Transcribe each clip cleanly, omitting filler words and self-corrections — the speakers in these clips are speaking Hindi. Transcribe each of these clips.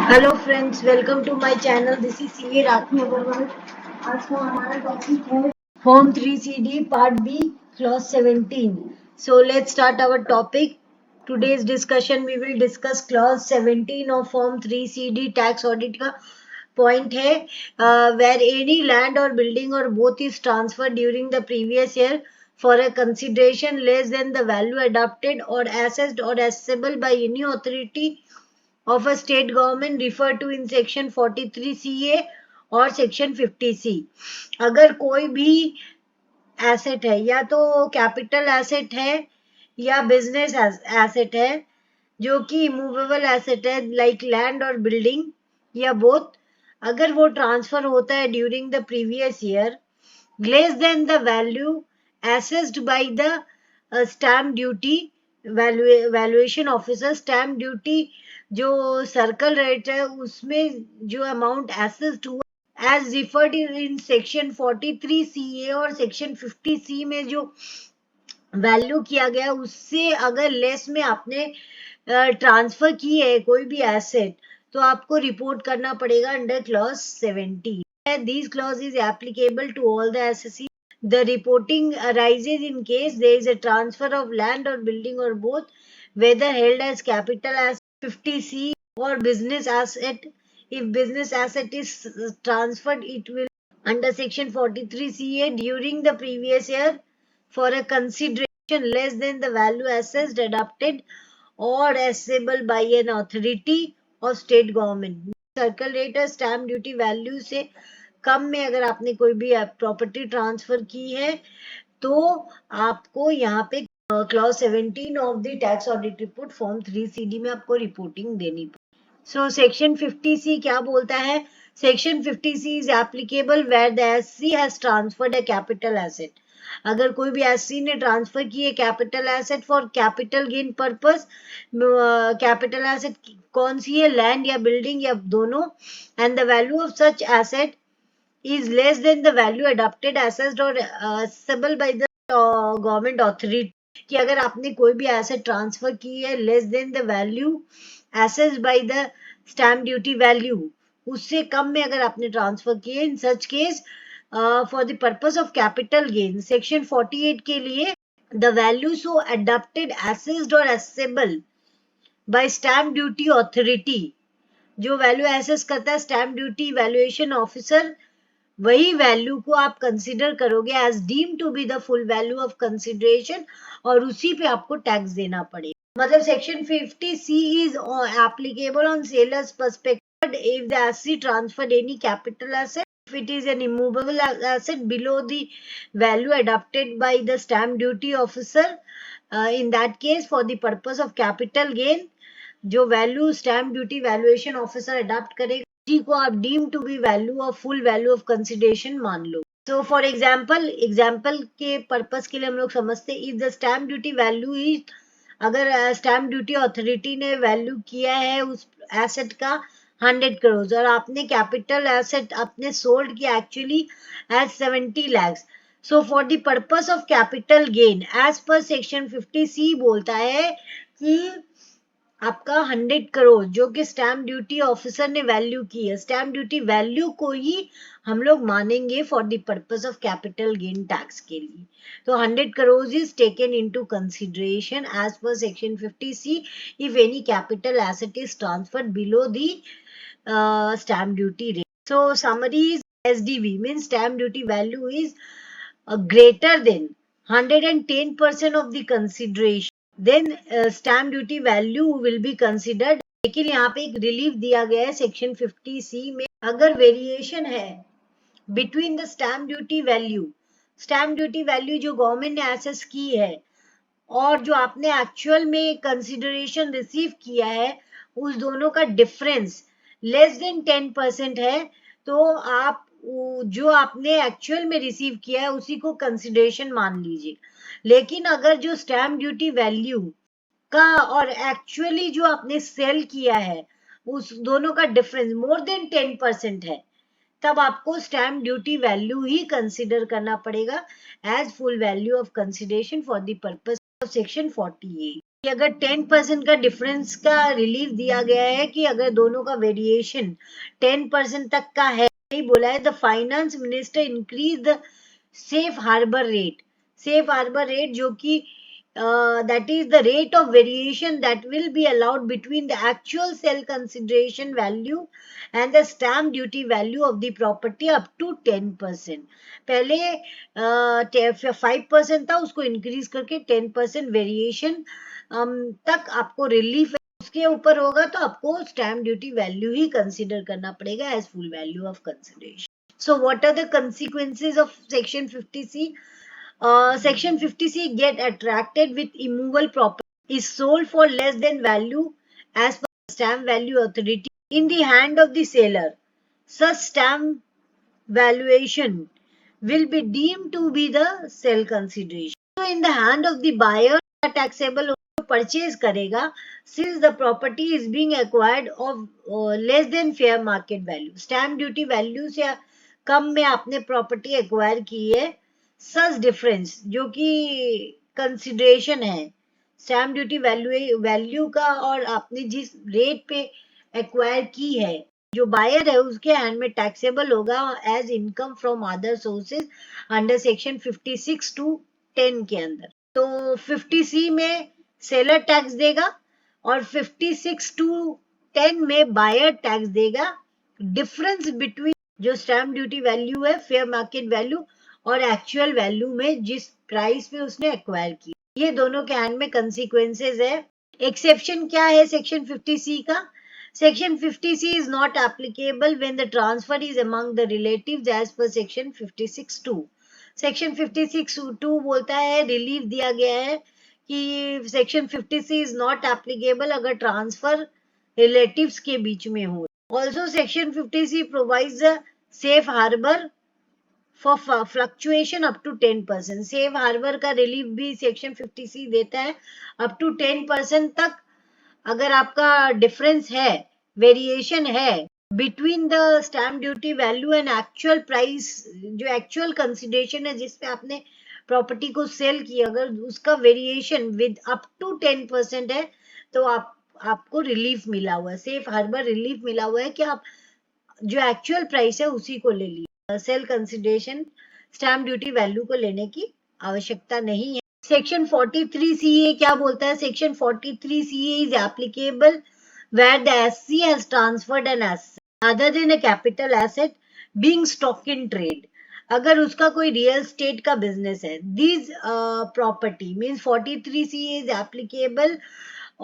Hello friends, welcome to my channel. This is CA Rakhi Agrawal. आज का हमारा टॉपिक है form 3CD part B clause 17। So let's start our topic. Today's discussion we will discuss clause 17 of form 3CD tax audit का पॉइंट है वेर एनी लैंड और बिल्डिंग और both is transfer during the previous year for a consideration less than the value adopted or assessed or assessable by any authority of a state government referred to in section 43 CA और section 50C। अगर कोई भी एसेट है या तो कैपिटल एसेट है या बिजनेस एसेट है जो कि इमूवेबल एसेट है लाइक लैंड और बिल्डिंग या बोथ, अगर वो ट्रांसफर होता है during the previous year less than the value assessed by the stamp duty valuation officer. Stamp duty जो सर्कल रेट है उसमें जो अमाउंट एसेस्ड हुआ as referred in section 43 CA और सेक्शन 50C में जो वैल्यू किया गया उससे अगर लेस में आपने ट्रांसफर की है कोई भी एसेट तो आपको रिपोर्ट करना पड़ेगा under clause 70। This clause is applicable to all the assessee. The reporting arises in case there is a transfer of land or building or both, whether held as capital as 50C or business asset. If business asset is transferred, it will under section 43 CA during the previous year for a consideration less than the value assessed, adopted or assessable by an authority or state government. Circle rate और स्टैम्प ड्यूटी वैल्यू से कम में अगर आपने कोई भी प्रॉपर्टी ट्रांसफर की है तो आपको यहाँ पे clause 17 of the tax audit report form 3CD में आपको रिपोर्टिंग देनी पड़ेगी। सो सेक्शन 50C क्या बोलता है? Section 50C is applicable where the assessee has transferred a capital asset. अगर कोई भी एससी ने ट्रांसफर की है capital asset for capital gain purpose, capital asset कौन सी है, लैंड या बिल्डिंग या दोनों, and the value of such asset is less than the value adopted, assessed or assessable by the government authority। कि अगर आपने कोई भी एसेट ट्रांसफर की है less than the value assessed by the stamp duty value, उससे कम में अगर आपने ट्रांसफर की है, in such case for the purpose of capital gain section 48 के लिए the value so adopted, assessed और assessable by stamp duty authority, जो वैल्यू एसेस करता है स्टैम्प ड्यूटी वैल्यूएशन ऑफिसर, वही वैल्यू को आप कंसिडर करोगे as deemed to be the full value of consideration और उसी पे आपको टैक्स देना पड़ेगा। मतलब section 50C is applicable on seller's perspective if the SC transferred any capital asset, if it is an immovable asset below the value adopted by the stamp duty officer, in that case for the purpose of capital gain जो value stamp duty valuation officer adopt करेगा जी को आप deem to be value of full value of consideration मान लो। सो फॉर एग्जाम्पल के पर्पस के लिए हम लोग समझते हैं if the stamp duty value is, अगर स्टैम्प ड्यूटी अथॉरिटी ने वैल्यू किया है उस एसेट का 100 करोड़ और आपने कैपिटल एसेट आपने सोल्ड किया actually as 70 lakhs। So for the purpose of capital gain as per section 50C बोलता है कि आपका 100 करोड़ जो कि स्टैम्प ड्यूटी ऑफिसर ने वैल्यू की है, स्टैम्प ड्यूटी वैल्यू को ही हम लोग मानेंगे for the purpose of capital gain tax के लिए। तो 100 crore is taken into consideration as per section 50C if any capital asset is transferred below the stamp duty rate. So summary is SDV means stamp duty value is greater than 110% of the consideration, then stamp duty value will be considered। लेकिन यहाँ पे एक रिलीफ दिया गया है सेक्शन 50C में, अगर वेरिएशन है between the stamp duty value जो गवर्नमेंट ने एसेस की है और जो आपने एक्चुअल में कंसिडरेशन रिसीव किया है, उस दोनों का डिफरेंस लेस देन 10% है तो आप जो आपने एक्चुअल में रिसीव किया है उसी को कंसिडरेशन मान लीजिए। लेकिन अगर जो स्टैम्प ड्यूटी वैल्यू का और एक्चुअली जो आपने सेल किया है उस दोनों का डिफरेंस मोर देन 10% है, तब आपको स्टैम्प ड्यूटी वैल्यू ही कंसिडर करना पड़ेगा as full value of consideration for the purpose of section 48। कि अगर 10% का डिफरेंस का रिलीफ दिया गया है कि अगर दोनों का वेरिएशन 10% तक का है, यही बोला है the finance minister increase the safe harbour rate. Safe harbour rate जो कि that is the rate of variation that will be allowed between the actual sale consideration value and the stamp duty value of the property up to 10%। पहले 5% था, उसको इंक्रीज करके 10% वेरिएशन तक आपको रिलीफ, उसके ऊपर होगा तो आपको स्टैम्प ड्यूटी वैल्यू ही कंसीडर करना पड़ेगा as full value of consideration. So what are the consequences of section 50C? Section 50C get attracted with immovable property is sold for less than value as per stamp value authority in the hand of the seller. Such stamp valuation will be deemed to be the sale consideration. So in the hand of the buyer, taxable purchase करेगा since the property is being acquired of less than fair market value. Stamp duty value से कम में आपने प्रॉपर्टी एक्वायर की है, सच डिफरेंस जो कि कंसिडरेशन है स्टैम्प ड्यूटी वैल्यू का और आपने जिस रेट पे एक्वायर की है, जो बायर है उसके हैंड में टैक्सेबल होगा as income from other sources under section 56 two 10 के अंदर। तो 50C में सेलर टैक्स देगा और 56 टू 10 में बायर टैक्स देगा। डिफरेंस बिटवीन जो स्टैम्प ड्यूटी वैल्यू है फेयर मार्केट वैल्यू और एक्चुअल वैल्यू में जिस प्राइस पे उसने एक्वायर की, ये दोनों के हैंड में कंसिक्वेंसेज है। एक्सेप्शन क्या है सेक्शन 50C का? Section 50C is not applicable when the transfer is among the relatives as per section 56(2). Section 56(2) बोलता है, रिलीफ दिया गया है कि section 50C is not applicable अगर ट्रांसफर रिलेटिव्स के बीच में हो। Also section 50C provides a safe harbor for fluctuation up to 10%। Safe harbour का रिलीफ भी सेक्शन 50C देता है अप टू 10% तक। अगर आपका डिफरेंस है, वेरिएशन है between the stamp duty value and actual price, जो एक्चुअल कंसिडरेशन है जिसपे आपने प्रॉपर्टी को सेल किया, अगर उसका वेरिएशन विद अप टू 10% है तो आपको रिलीफ मिला हुआ है, सेफ हार्बर रिलीफ मिला हुआ है कि आप जो एक्चुअल प्राइस है उसी को ले लीजिए। Sale consideration stamp duty value को लेने की आवश्यकता नहीं है। सेक्शन 43CA क्या बोलता है? Section 43CA is applicable where the SC has transferred an asset other than a capital asset being stock in trade। अगर उसका कोई रियल स्टेट का बिजनेस है, this property means 43CA is applicable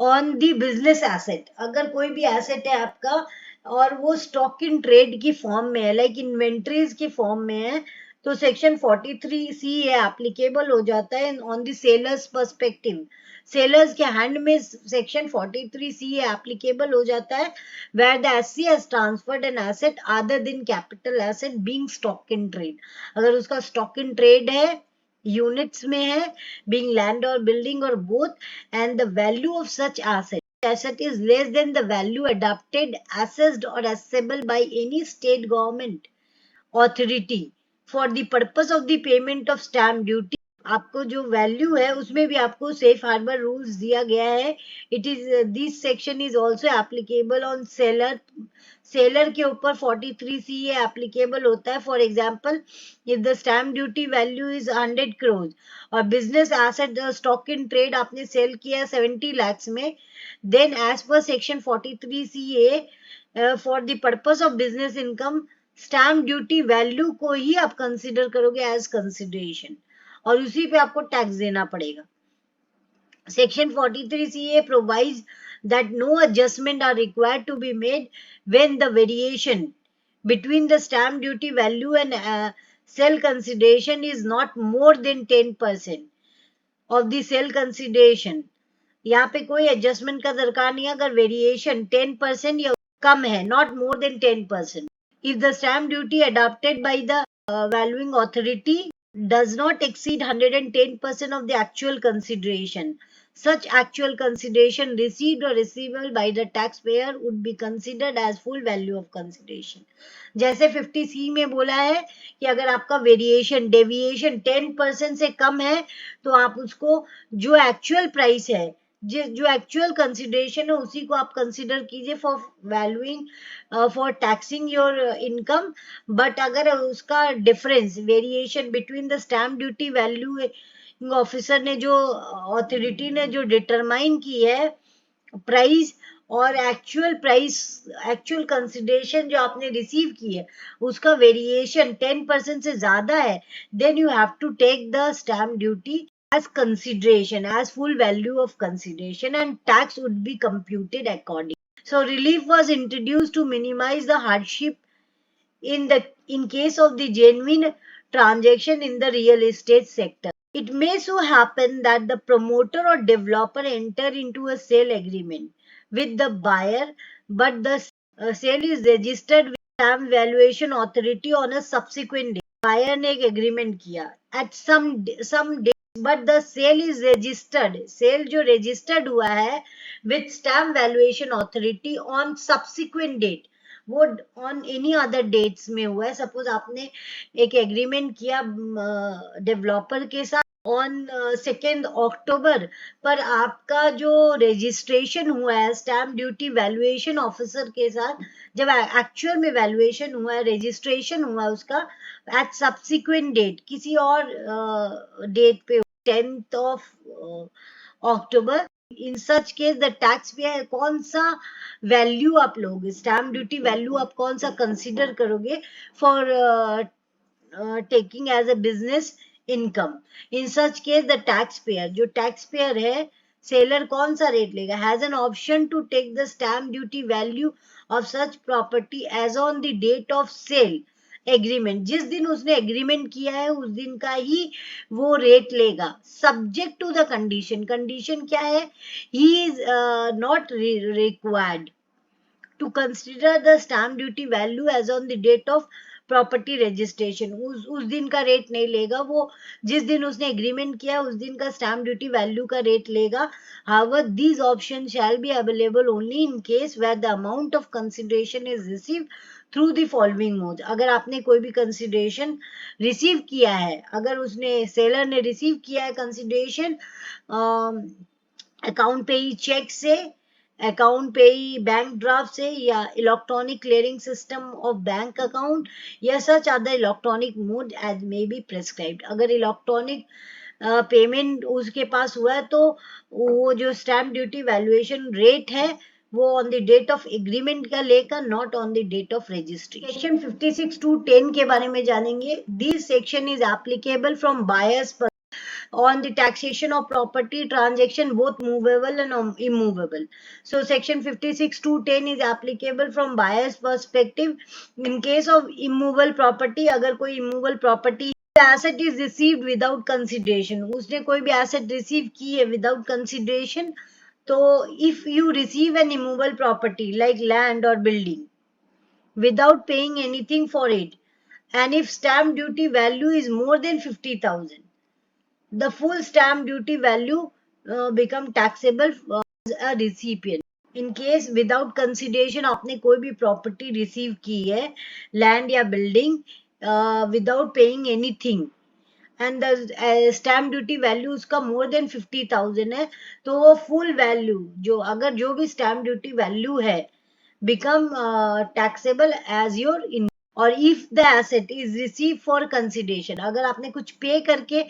on the business asset. अगर कोई भी एसेट है आपका और वो स्टॉक इन ट्रेड की फॉर्म में है, लाइक इन्वेंट्रीज की फॉर्म में है, तो सेक्शन 43CA एप्लीकेबल हो जाता है on the sellers perspective. Sellers के हैंड में सेक्शन 43CA एप्लीकेबल हो जाता है where the SC has transferred an asset other than capital asset being stock in trade। अगर उसका स्टॉक इन ट्रेड है, यूनिट्स में है, being land or building or both, and the value of such asset is less than the value adopted, assessed or assessable by any state government authority for the purpose of the payment of stamp duty। आपको जो वैल्यू है उसमें भी आपको सेफ हार्बर रूल्स दिया गया है। It is this section is also applicable on seller. Seller के ऊपर 43CA एप्लीकेबल होता है। For example, if the stamp duty value is 100 crore और business asset stock in trade आपने सेल किया 70 lakhs में, then as per section 43CA for the purpose of business income stamp duty value को ही आप कंसिडर करोगे एज कंसिडरेशन और उसी पे आपको टैक्स देना पड़ेगा। Section 43CA provides that no adjustment are required to be made when the variation between the stamp duty value and sale consideration is not more than 10% of the sale consideration। यहाँ पे कोई एडजस्टमेंट का दरकार नहीं है अगर वेरिएशन 10% या कम है, not more than 10%। If the stamp duty adopted by the valuing authority does not exceed 110% of the actual consideration, such actual consideration received or receivable by the taxpayer would be considered as full value of consideration। जैसे 50C में बोला है कि अगर आपका वेरिएशन डेविएशन 10% से कम है तो आप उसको जो एक्चुअल प्राइस है जो एक्चुअल कंसिडरेशन है उसी को आप कंसिडर कीजिए for valuing for taxing your income. But अगर उसका difference variation between the stamp duty value officer ने जो अथॉरिटी ने जो डिटरमाइन की है प्राइस और एक्चुअल कंसिडरेशन जो आपने रिसीव की है उसका वेरिएशन 10% से ज्यादा है, then you have to take the stamp duty as consideration, as full value of consideration, and tax would be computed accordingly. So relief was introduced to minimize the hardship in case of the genuine transaction in the real estate sector. It may so happen that the promoter or developer enter into a sale agreement with the buyer, but the sale is registered with stamp valuation authority on a subsequent day. Buyer ने एक agreement किया at some day, but the sale is registered. Sale जो registered हुआ है with stamp valuation authority on subsequent date. वो ऑन एनी अदर डेट्स में हुआ है। सपोज आपने एक एग्रीमेंट किया डेवलपर के साथ ऑन 2 अक्टूबर, पर आपका जो रजिस्ट्रेशन हुआ है स्टैम्प ड्यूटी वैल्यूएशन ऑफिसर के साथ, जब एक्चुअल में वैल्यूएशन हुआ है रजिस्ट्रेशन हुआ है उसका एट सब्सिक्वेंट डेट किसी और डेट पे 10 October, in such case the tax payer कौन सा वैल्यू आप लोगे, स्टैम्प ड्यूटी वैल्यू आप कौन सा कंसीडर करोगे for taking as a business income. In such case the tax payer, जो टैक्स पेयर है सेलर कौन सा रेट लेगा, has an option to take the stamp duty value of such property as on the date of sale agreement. जिस दिन उसने एग्रीमेंट किया है उस दिन का ही वो रेट लेगा, subject to the condition. Condition क्या है, he is not required to consider the stamp duty value as on the date of property registration. उस दिन का रेट नहीं लेगा वो, जिस दिन उसने एग्रीमेंट किया उस दिन का स्टैम्प ड्यूटी वैल्यू का रेट लेगा। However, these options shall be available only in case where the amount of consideration is received through the following modes। अगर आपने कोई भी कंसिडरेशन रिसीव किया है, अगर उसने सेलर ने रिसीव किया है कंसिडरेशन अकाउंट पे ही चेक से, अकाउंट पे ही बैंक ड्राफ्ट से, या electronic clearing system of bank account, या such other electronic mode as may be prescribed. अगर इलेक्ट्रॉनिक पेमेंट उसके पास हुआ है तो वो जो स्टैम्प ड्यूटी वैल्यूएशन रेट है वो on the date of agreement का लेकर, not on the date of registration. Section 56 to 10 के बारे में जानेंगे। This section is applicable from buyers on the taxation of property transaction both movable and immovable. So section 56 to 10 is applicable from buyer's perspective. In case of immovable property, अगर कोई immovable property asset is received without consideration, उसने कोई भी asset receive की है without consideration, तो if you receive an immovable property like land or building without paying anything for it, and if stamp duty value is more than 50,000, the full stamp duty value become taxable as a recipient. In case without consideration आपने कोई भी प्रॉपर्टी रिसीव की है, लैंड या building, without paying anything, and the stamp duty value उसका मोर देन 50,000 है, तो वो फुल वैल्यू जो अगर जो भी स्टैम्प ड्यूटी वैल्यू है become taxable as your in. और if the asset is receive for consideration, अगर आपने कुछ पे करके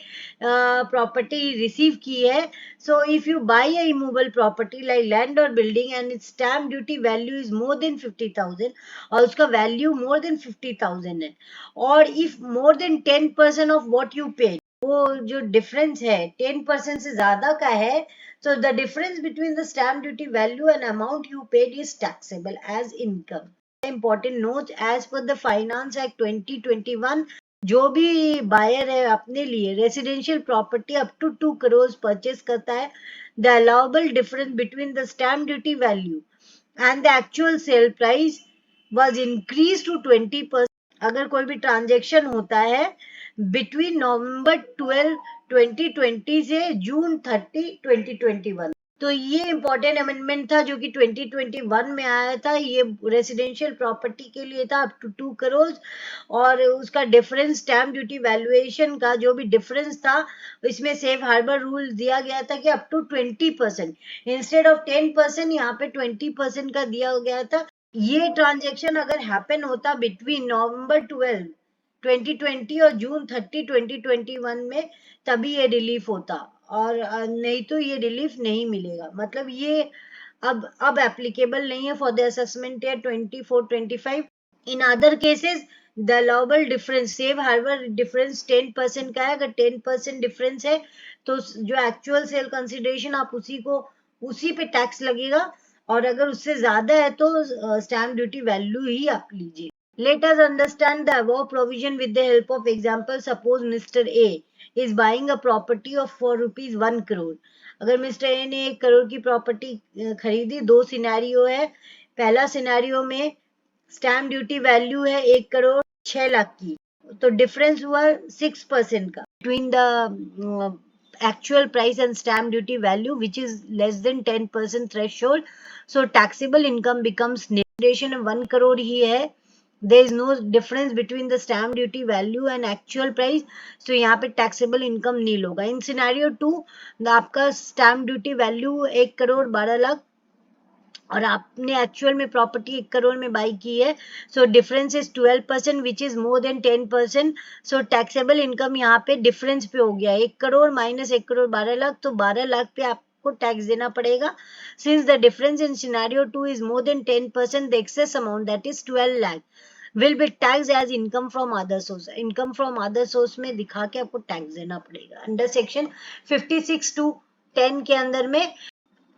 प्रॉपर्टी रिसीव की है, so if you buy a immovable property like land और building and its stamp duty value is more than 50,000, और उसका वैल्यू मोर देन 50,000 है, और if more than 10% of what you pay, वो जो डिफरेंस है 10% से ज्यादा का है, so the difference between the stamp duty value and amount you paid is taxable as income. Important note, as per the Finance Act 2021, जो भी बायर है अपने लिए residential property up to 2 crores purchase करता है, the allowable difference between the stamp duty value and the actual sale price was increase to 20%। अगर कोई भी ट्रांजेक्शन होता है बिटवीन नवंबर 12 2020 से जून 30 2021, तो ये इम्पोर्टेंट अमेंडमेंट था जो कि 2021 में आया था। ये रेसिडेंशियल प्रॉपर्टी के लिए था अप टू 2 करोड़, और उसका डिफरेंस स्टैम्प ड्यूटी वैल्यूएशन का जो भी डिफरेंस था, इसमें सेफ हार्बर रूल दिया गया था कि अप टू 20%, इंस्टेड ऑफ 10% यहाँ पे 20% का दिया गया था। ये ट्रांजेक्शन अगर हैपन होता बिटवीन नवंबर 12 2020 और जून 30 2021 में, तभी ये रिलीफ होता, और नहीं तो ये रिलीफ नहीं मिलेगा। मतलब ये अब एप्लीकेबल नहीं है for the assessment year 24-25। In other cases the allowable difference, safe harbour difference 10% का है। अगर 10% डिफरेंस है तो जो एक्चुअल सेल कंसिडरेशन आप उसी पे टैक्स लगेगा, और अगर उससे ज्यादा है तो स्टैम्प ड्यूटी वैल्यू ही आप लीजिए। Let us understand the above provision with the help of example. Suppose Mr. A is buying a property of for rupees 1 crore. अगर मिस्टर ए ने 1 करोड़ की प्रॉपर्टी खरीदी, दो सिनेरियो है। पहला सिनेरियो में स्टैम्प ड्यूटी वैल्यू है 1 करोड़ 6 लाख की, तो डिफरेंस हुआ 6% का between the actual price and stamp duty value, which is less than 10% threshold. So taxable income becomes nil. 1 crore ही है, there is no difference between the stamp duty value and actual price, so यहाँ पे taxable income नील होगा। इन सिनेरियो 2 आपका stamp duty value 1 crore 12 lakh और आपने एक्चुअल में प्रॉपर्टी 1 करोड़ में बाई की है, so difference is 12% which is more than 10%, so taxable income यहाँ पे डिफरेंस पे हो गया 1 करोड़ माइनस 1 करोड़ 12 लाख, तो 12 लाख पे आपको टैक्स देना पड़ेगा। Since the difference in scenario 2 is more than 10%, the excess amount that is 12 lakh will be taxed as income from other source. income from other source में दिखा के आपको टैक्स देना पड़ेगा अंडर सेक्शन 56 to 10 के अंदर में,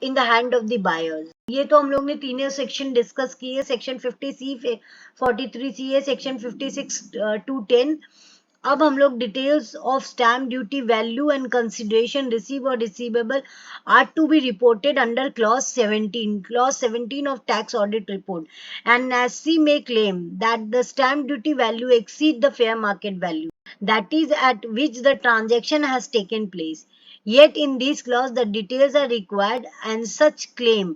in the hand of the buyers. ये तो हम लोग ने तीनों सेक्शन डिस्कस किए। सेक्शन 50C 43C है, सेक्शन 56 to 10। अब हम लोग details of stamp duty value and consideration receive और receivable are to be reported under clause 17 of tax audit report, and assessee may claim that the stamp duty value exceed the fair market value, that is at which the transaction has taken place. Yet in this clause the details are required and such claim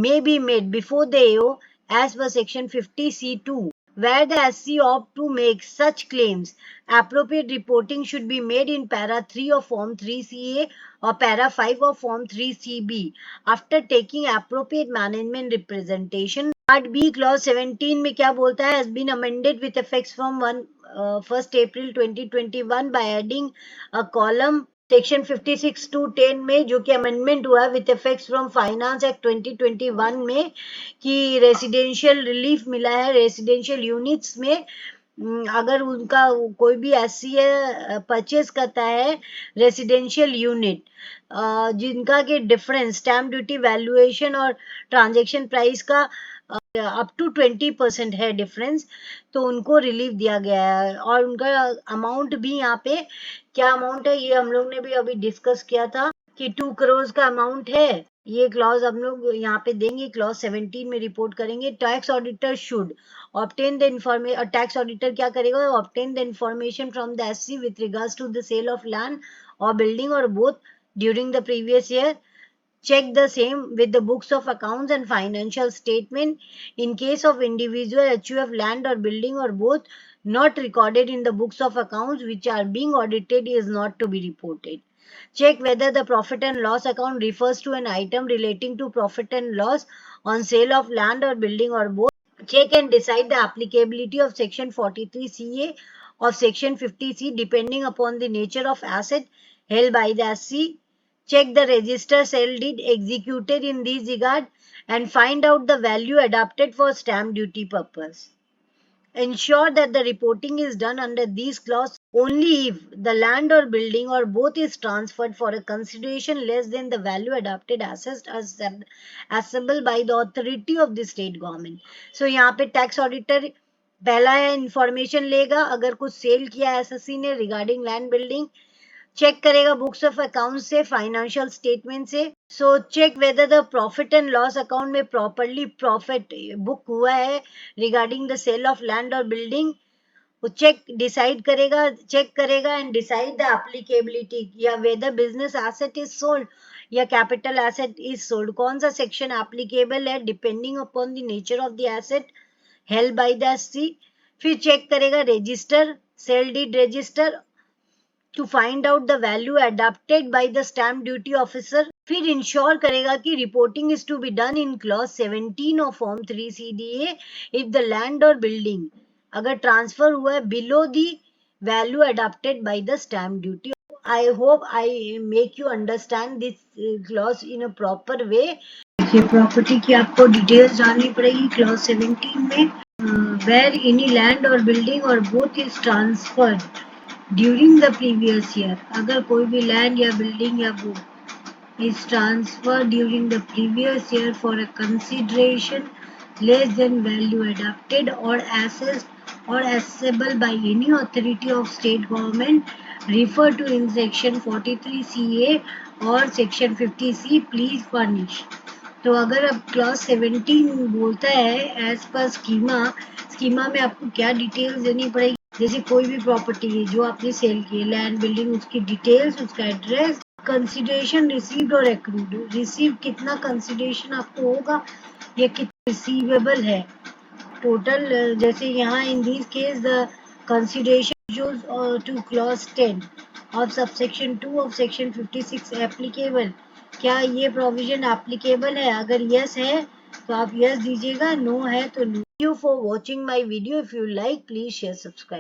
may be made before the AO as per section 50C2. Where the SC opt to make such claims, appropriate reporting should be made in para 3 of form 3CA or para 5 of form 3CB after taking appropriate management representation. Part B clause 17 में क्या बोलता है? Has been amended with effects from 1st April 2021 by adding a column section 56 to 10 में, जो कि अमेंडमेंट हुआ with effects from finance act 2021 में, कि रेसिडेंशियल रिलीफ मिला है रेसिडेंशियल यूनिट्स में। अगर उनका कोई भी एससी परचेज करता है रेसिडेंशियल यूनिट जिनका के डिफरेंस स्टैम्प ड्यूटी वैल्यूएशन और ट्रांजैक्शन प्राइस का अप टू 20% है डिफरेंस, तो उनको रिलीफ दिया गया है। और उनका अमाउंट भी यहाँ पे क्या अमाउंट है ये हम लोग ने भी अभी डिस्कस किया था कि 2 करोड़ का अमाउंट है। ये क्लॉज हम लोग यहाँ पे देंगे, क्लॉज 17 में रिपोर्ट करेंगे। Tax auditor should obtain the information, tax auditor क्या करेगा? Obtain the information from the SC with regards to the sale of land और बिल्डिंग और both during the previous year, check the same with the books of accounts and financial statement. In case of individual HUF land or building or both not recorded in the books of accounts which are being audited is not to be reported. Check whether the profit and loss account refers to an item relating to profit and loss on sale of land or building or both. Check and decide the applicability of section 43CA of section 50C depending upon the nature of asset held by the SC. Check the register sale deed executed in this regard and find out the value adopted for stamp duty purpose. Ensure that the reporting is done under these clauses only if the land or building or both is transferred for a consideration less than the value adopted assessed as assessable by the authority of the state government. So यहाँ पे tax auditor पहला इंफॉर्मेशन लेगा अगर कुछ सेल किया एसएससी ने रिगार्डिंग लैंड बिल्डिंग, चेक करेगा बुक्स ऑफ अकाउंट से, फाइनेंशियल स्टेटमेंट से। So check whether the profit and loss account में प्रॉपरली प्रॉफिट बुक हुआ है regarding the sale of land और बिल्डिंग। वो चेक करेगा एंड डिसाइड द एप्लीकेबिलिटी या whether business asset is sold या कैपिटल एसेट इज सोल्ड, कौन सा सेक्शन एप्लीकेबल है depending upon the nature of the asset held by the सी। फिर चेक करेगा register, sale deed register to find out the value adopted by the stamp duty officer। फिर इंश्योर करेगा कि reporting is to be done in clause 17 of form 3 CDA if the land or building अगर ट्रांसफर हुआ है below the value adopted by the stamp duty। I hope I make you understand this clause in a proper way। देखिए प्रॉपर्टी की आपको डिटेल्स जाननी पड़ेगी क्लॉज 17 में। where any land or building or both is transferred during the previous year, अगर कोई भी लैंड या बिल्डिंग या book is transfer during the previous year for a consideration less than value adopted और assessed or accessible by any authority of state government refer to in section 43 CA और section 50 C please furnish। तो अगर अब क्लॉज 17 बोलता है एज पर स्कीमा में आपको क्या डिटेल्स देनी पड़ेगी, जैसे कोई भी प्रॉपर्टी है जो आपने सेल की है, लैंड बिल्डिंग, उसकी डिटेल्स, उसका एड्रेस, कंसिडरेशन रिसीव्ड और एक्रूड, रिसीव कितना कंसिडरेशन आपको होगा या कितना रिसीवेबल है टोटल। जैसे यहाँ in this case the consideration use two clause 10 of subsection 2 of section 56 applicable, क्या ये प्रोविजन एप्लीकेबल है, अगर यस है तो आप यस दीजिएगा, नो है तो no. Thank you for watching my video, if you like please share subscribe.